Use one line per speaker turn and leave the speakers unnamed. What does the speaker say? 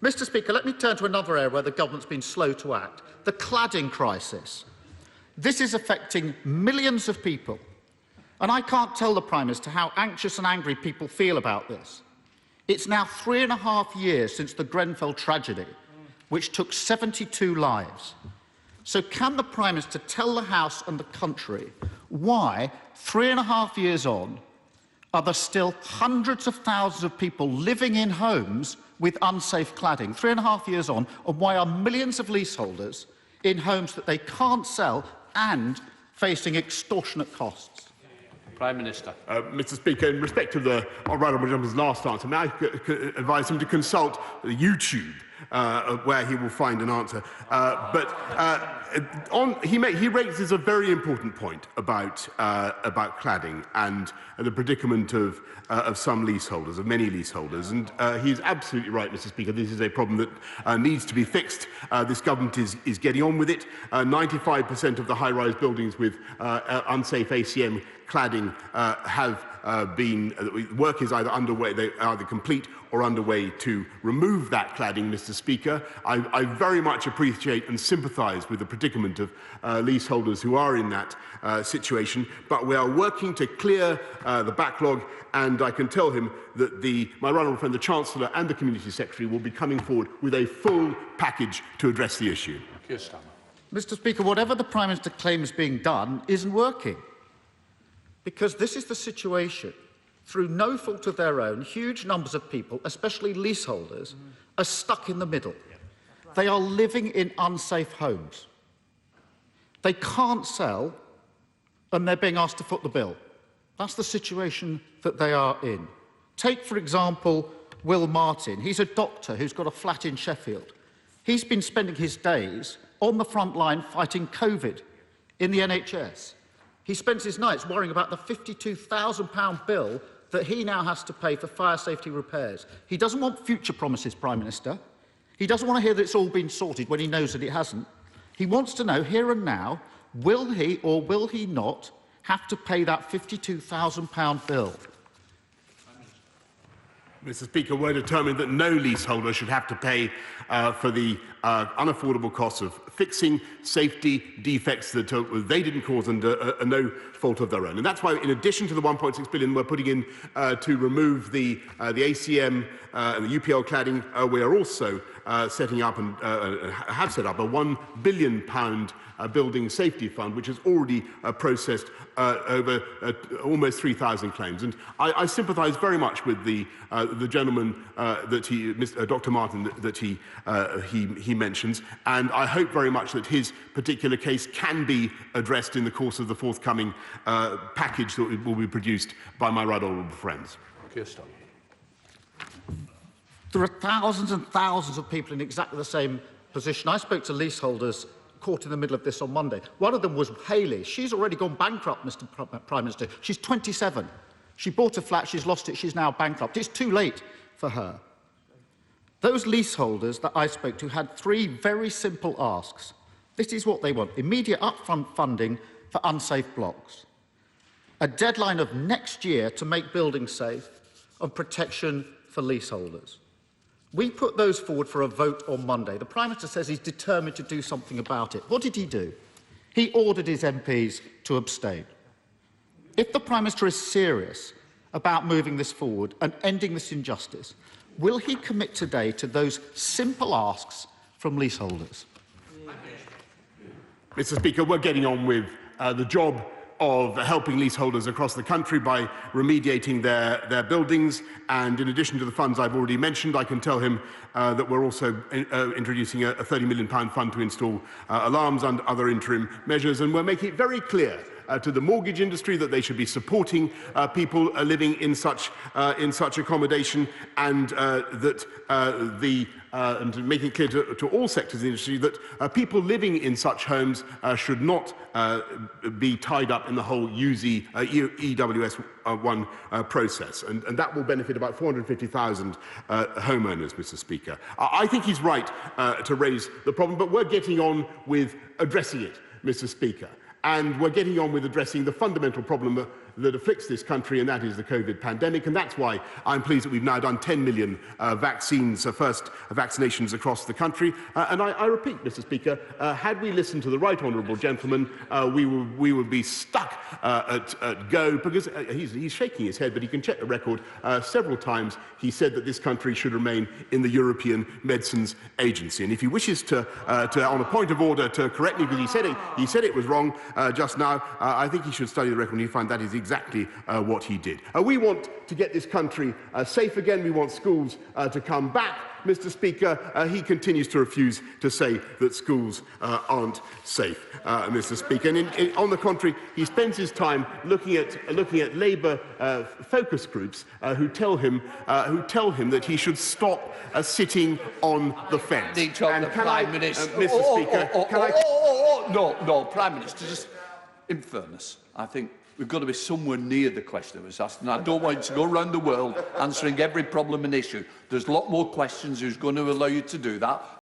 Mr. Speaker, let me turn to another area where the government's been slow to act, the cladding crisis. This is affecting millions of people, and I can't tell the Prime Minister how anxious and angry people feel about this. It's now 3.5 years since the Grenfell tragedy, which took 72 lives. So can the Prime Minister tell the House and the country why, 3.5 years on, are there still hundreds of thousands of people living in homes with unsafe cladding, 3.5 years on, and why are millions of leaseholders in homes that they can't sell and facing extortionate costs?
Prime Minister.
Mr. Speaker, in respect of the Honourable Gentleman's last answer, may I advise him to consult YouTube, where he will find an answer. He raises a very important point about cladding and the predicament of some leaseholders, of many leaseholders, and he is absolutely right, Mr. Speaker. This is a problem that needs to be fixed. This government is getting on with it. 95% of the high-rise buildings with unsafe ACM cladding have been work is either underway, they are either complete or underway to remove that cladding, Mr. Speaker. I very much appreciate and sympathise with the predicament of leaseholders who are in that situation, but we are working to clear the backlog, and I can tell him that my right honourable friend, the Chancellor and the Community Secretary will be coming forward with a full package to address the issue.
Keir Starmer.
Mr. Speaker, whatever the Prime Minister claims being done isn't working, because this is the situation. Through no fault of their own, huge numbers of people, especially leaseholders, are stuck in the middle. They are living in unsafe homes. They can't sell, and they're being asked to foot the bill. That's the situation that they are in. Take, for example, Will Martin. He's a doctor who's got a flat in Sheffield. He's been spending his days on the front line fighting COVID in the NHS. He spends his nights worrying about the £52,000 bill that he now has to pay for fire safety repairs. He doesn't want future promises, Prime Minister. He doesn't want to hear that it's all been sorted when he knows that it hasn't. He wants to know here and now, will he or will he not have to pay that £52,000 bill?
Mr. Speaker, we're determined that no leaseholder should have to pay for the unaffordable costs of fixing safety defects that they didn't cause under no fault of their own. And that's why, in addition to the £1.6 billion we're putting in to remove the ACM and the UPL cladding, we are also setting up and have set up a £1 billion building safety fund, which has already processed over almost 3,000 claims. And I sympathise very much with the gentleman Dr. Martin, that he mentions, and I hope very much that his particular case can be addressed in the course of the forthcoming package that will be produced by my right honourable friends.
Keir Starmer.
There are thousands and thousands of people in exactly the same position. I spoke to leaseholders caught in the middle of this on Monday. One of them was Hayley. She's already gone bankrupt, Mr. Prime Minister. She's 27. She bought a flat, she's lost it, she's now bankrupt. It's too late for her. Those leaseholders that I spoke to had 3 very simple asks. This is what they want: immediate upfront funding for unsafe blocks, a deadline of next year to make buildings safe, and protection for leaseholders. We put those forward for a vote on Monday. The Prime Minister says he's determined to do something about it. What did he do? He ordered his MPs to abstain. If the Prime Minister is serious about moving this forward and ending this injustice, will he commit today to those simple asks from leaseholders?
Mr. Speaker, we're getting on with the job of helping leaseholders across the country by remediating their buildings, and in addition to the funds I've already mentioned, I can tell him that we're also introducing a £30 million fund to install alarms and other interim measures, and we're making it very clear to the mortgage industry that they should be supporting people living in such accommodation, and and making it clear to all sectors of the industry that people living in such homes should not be tied up in the whole EWS1 process, and that will benefit about 450,000 homeowners, Mr. Speaker. I think he's right to raise the problem, but we're getting on with addressing it, Mr. Speaker. And we're getting on with addressing the fundamental problem that afflicts this country, and that is the COVID pandemic. And that's why I'm pleased that we've now done 10 million vaccines, first vaccinations across the country. And I repeat, Mr. Speaker, had we listened to the right honourable gentleman, we would be stuck at go, because he's shaking his head, but he can check the record. Several times he said that this country should remain in the European Medicines Agency. And if he wishes to on a point of order, to correct me, because he said it was wrong just now, I think he should study the record and he'll find that is exactly what he did. We want to get this country safe again. We want schools to come back. Mr. Speaker, he continues to refuse to say that schools aren't safe, Mr. Speaker. And on the contrary, he spends his time looking at Labour focus groups who tell him that he should stop sitting on the fence.
Prime Minister,
Mr. Speaker,
no, Prime Minister. Just in fairness, I think we've got to be somewhere near the question that was asked, and I don't want you to go around the world answering every problem and issue. There's a lot more questions who's going to allow you to do that.